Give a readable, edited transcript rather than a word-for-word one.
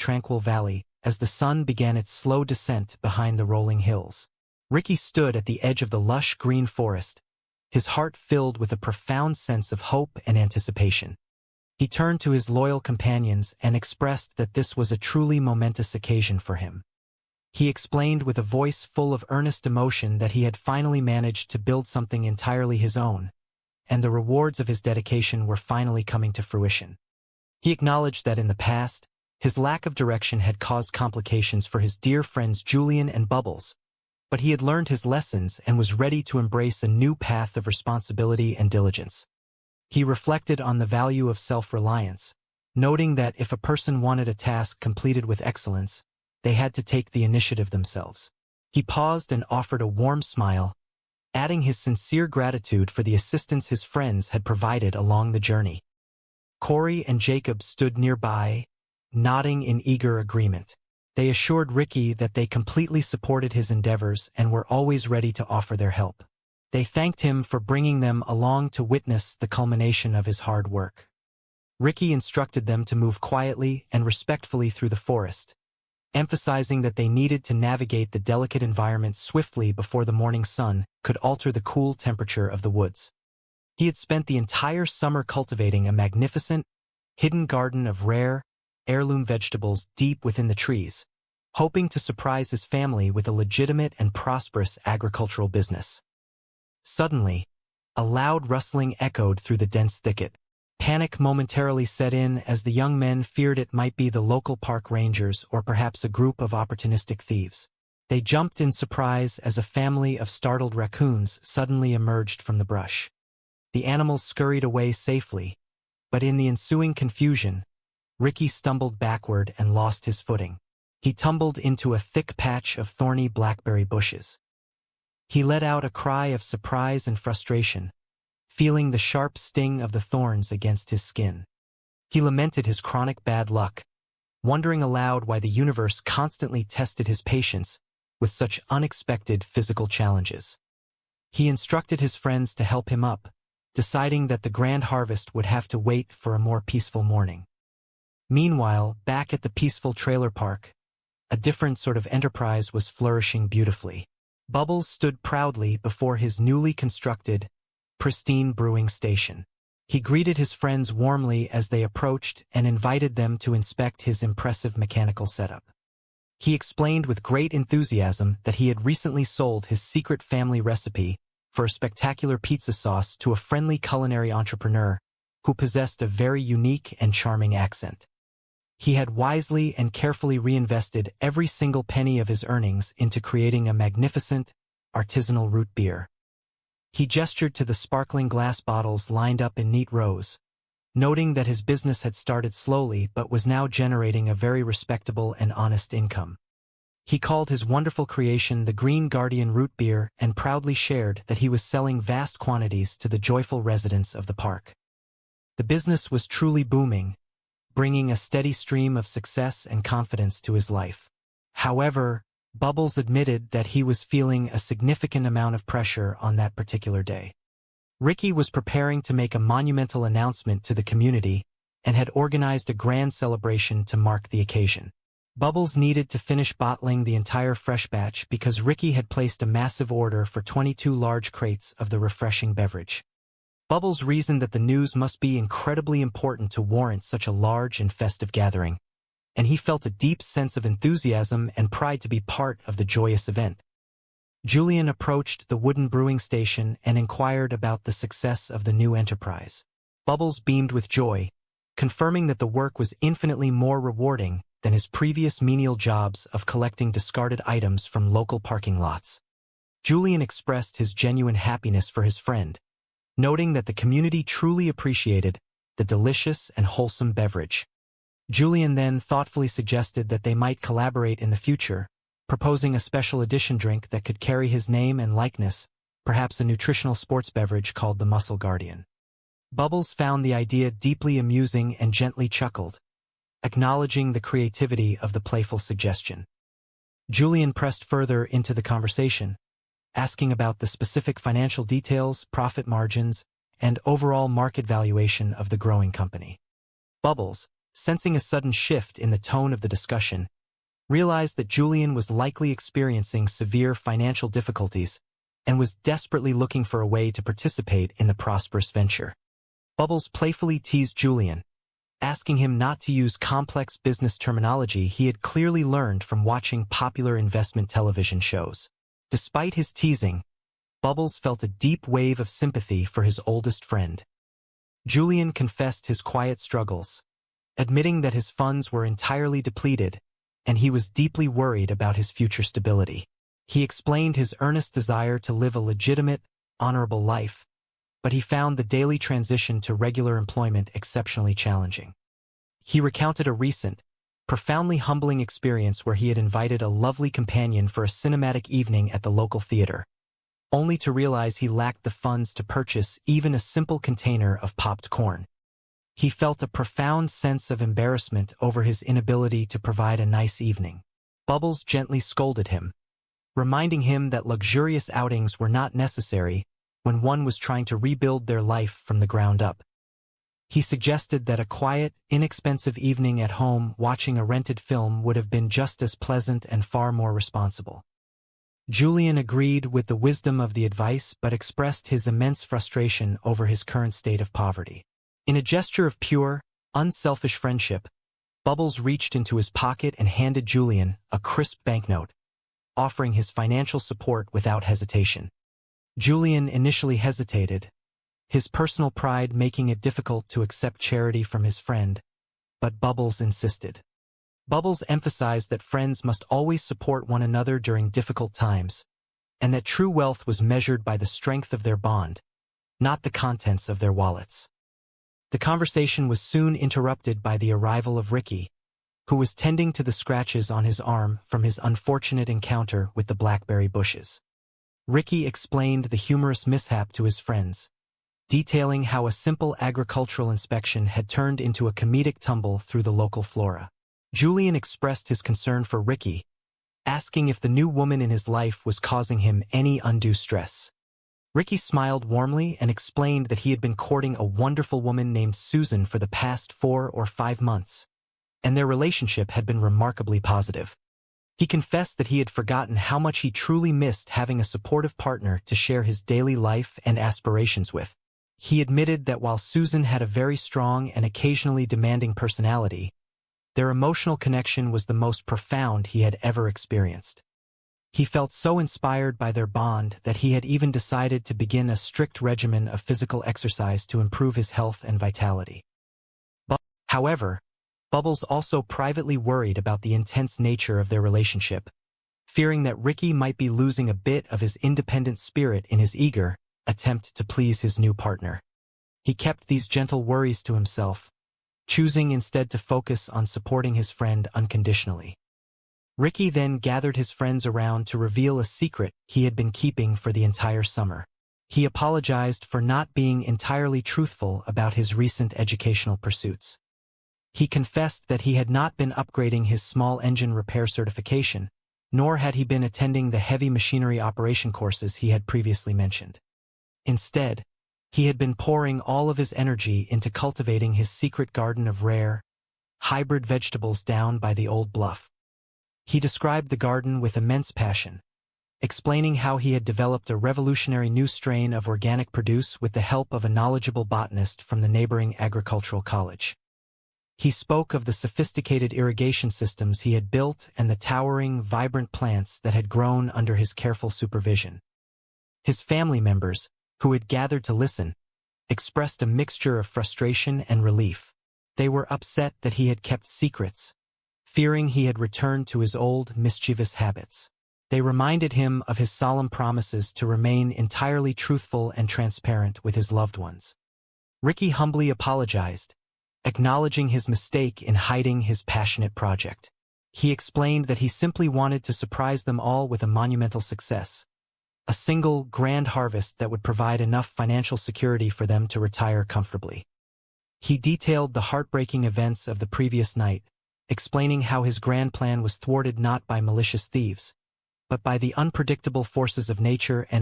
tranquil valley as the sun began its slow descent behind the rolling hills. Ricky stood at the edge of the lush green forest, his heart filled with a profound sense of hope and anticipation. He turned to his loyal companions and expressed that this was a truly momentous occasion for him. He explained with a voice full of earnest emotion that he had finally managed to build something entirely his own, and the rewards of his dedication were finally coming to fruition. He acknowledged that in the past, his lack of direction had caused complications for his dear friends Julian and Bubbles, but he had learned his lessons and was ready to embrace a new path of responsibility and diligence. He reflected on the value of self-reliance, noting that if a person wanted a task completed with excellence, they had to take the initiative themselves. He paused and offered a warm smile, adding his sincere gratitude for the assistance his friends had provided along the journey. Corey and Jacob stood nearby, nodding in eager agreement. They assured Ricky that they completely supported his endeavors and were always ready to offer their help. They thanked him for bringing them along to witness the culmination of his hard work. Ricky instructed them to move quietly and respectfully through the forest, emphasizing that they needed to navigate the delicate environment swiftly before the morning sun could alter the cool temperature of the woods. He had spent the entire summer cultivating a magnificent, hidden garden of rare, heirloom vegetables deep within the trees, hoping to surprise his family with a legitimate and prosperous agricultural business. Suddenly, a loud rustling echoed through the dense thicket. Panic momentarily set in as the young men feared it might be the local park rangers or perhaps a group of opportunistic thieves. They jumped in surprise as a family of startled raccoons suddenly emerged from the brush. The animals scurried away safely, but in the ensuing confusion, Ricky stumbled backward and lost his footing. He tumbled into a thick patch of thorny blackberry bushes. He let out a cry of surprise and frustration, feeling the sharp sting of the thorns against his skin. He lamented his chronic bad luck, wondering aloud why the universe constantly tested his patience with such unexpected physical challenges. He instructed his friends to help him up, deciding that the grand harvest would have to wait for a more peaceful morning. Meanwhile, back at the peaceful trailer park, a different sort of enterprise was flourishing beautifully. Bubbles stood proudly before his newly constructed, pristine brewing station. He greeted his friends warmly as they approached and invited them to inspect his impressive mechanical setup. He explained with great enthusiasm that he had recently sold his secret family recipe for a spectacular pizza sauce to a friendly culinary entrepreneur who possessed a very unique and charming accent. He had wisely and carefully reinvested every single penny of his earnings into creating a magnificent, artisanal root beer. He gestured to the sparkling glass bottles lined up in neat rows, noting that his business had started slowly but was now generating a very respectable and honest income. He called his wonderful creation the Green Guardian Root Beer and proudly shared that he was selling vast quantities to the joyful residents of the park. The business was truly booming, bringing a steady stream of success and confidence to his life. However, Bubbles admitted that he was feeling a significant amount of pressure on that particular day. Ricky was preparing to make a monumental announcement to the community and had organized a grand celebration to mark the occasion. Bubbles needed to finish bottling the entire fresh batch because Ricky had placed a massive order for 22 large crates of the refreshing beverage. Bubbles reasoned that the news must be incredibly important to warrant such a large and festive gathering, and he felt a deep sense of enthusiasm and pride to be part of the joyous event. Julian approached the wooden brewing station and inquired about the success of the new enterprise. Bubbles beamed with joy, confirming that the work was infinitely more rewarding than his previous menial jobs of collecting discarded items from local parking lots. Julian expressed his genuine happiness for his friend, noting that the community truly appreciated the delicious and wholesome beverage. Julian then thoughtfully suggested that they might collaborate in the future, proposing a special edition drink that could carry his name and likeness, perhaps a nutritional sports beverage called the Muscle Guardian. Bubbles found the idea deeply amusing and gently chuckled, acknowledging the creativity of the playful suggestion. Julian pressed further into the conversation, asking about the specific financial details, profit margins, and overall market valuation of the growing company. Bubbles, sensing a sudden shift in the tone of the discussion, realized that Julian was likely experiencing severe financial difficulties and was desperately looking for a way to participate in the prosperous venture. Bubbles playfully teased Julian, asking him not to use complex business terminology he had clearly learned from watching popular investment television shows. Despite his teasing, Bubbles felt a deep wave of sympathy for his oldest friend. Julian confessed his quiet struggles, admitting that his funds were entirely depleted and he was deeply worried about his future stability. He explained his earnest desire to live a legitimate, honorable life, but he found the daily transition to regular employment exceptionally challenging. He recounted a recent, profoundly humbling experience where he had invited a lovely companion for a cinematic evening at the local theater, only to realize he lacked the funds to purchase even a simple container of popped corn. He felt a profound sense of embarrassment over his inability to provide a nice evening. Bubbles gently scolded him, reminding him that luxurious outings were not necessary when one was trying to rebuild their life from the ground up. He suggested that a quiet, inexpensive evening at home watching a rented film would have been just as pleasant and far more responsible. Julian agreed with the wisdom of the advice but expressed his immense frustration over his current state of poverty. In a gesture of pure, unselfish friendship, Bubbles reached into his pocket and handed Julian a crisp banknote, offering his financial support without hesitation. Julian initially hesitated, his personal pride making it difficult to accept charity from his friend, but Bubbles insisted. Bubbles emphasized that friends must always support one another during difficult times, and that true wealth was measured by the strength of their bond, not the contents of their wallets. The conversation was soon interrupted by the arrival of Ricky, who was tending to the scratches on his arm from his unfortunate encounter with the blackberry bushes. Ricky explained the humorous mishap to his friends, detailing how a simple agricultural inspection had turned into a comedic tumble through the local flora. Julian expressed his concern for Ricky, asking if the new woman in his life was causing him any undue stress. Ricky smiled warmly and explained that he had been courting a wonderful woman named Susan for the past 4 or 5 months, and their relationship had been remarkably positive. He confessed that he had forgotten how much he truly missed having a supportive partner to share his daily life and aspirations with. He admitted that while Susan had a very strong and occasionally demanding personality, their emotional connection was the most profound he had ever experienced. He felt so inspired by their bond that he had even decided to begin a strict regimen of physical exercise to improve his health and vitality. However, Bubbles also privately worried about the intense nature of their relationship, fearing that Ricky might be losing a bit of his independent spirit in his eager attempt to please his new partner. He kept these gentle worries to himself, choosing instead to focus on supporting his friend unconditionally. Ricky then gathered his friends around to reveal a secret he had been keeping for the entire summer. He apologized for not being entirely truthful about his recent educational pursuits. He confessed that he had not been upgrading his small engine repair certification, nor had he been attending the heavy machinery operation courses he had previously mentioned. Instead, he had been pouring all of his energy into cultivating his secret garden of rare, hybrid vegetables down by the old bluff. He described the garden with immense passion, explaining how he had developed a revolutionary new strain of organic produce with the help of a knowledgeable botanist from the neighboring agricultural college. He spoke of the sophisticated irrigation systems he had built and the towering, vibrant plants that had grown under his careful supervision. His family members, who had gathered to listen, expressed a mixture of frustration and relief. They were upset that he had kept secrets, fearing he had returned to his old, mischievous habits. They reminded him of his solemn promises to remain entirely truthful and transparent with his loved ones. Ricky humbly apologized, acknowledging his mistake in hiding his passionate project. He explained that he simply wanted to surprise them all with a monumental success, a single, grand harvest that would provide enough financial security for them to retire comfortably. He detailed the heartbreaking events of the previous night, explaining how his grand plan was thwarted not by malicious thieves, but by the unpredictable forces of nature and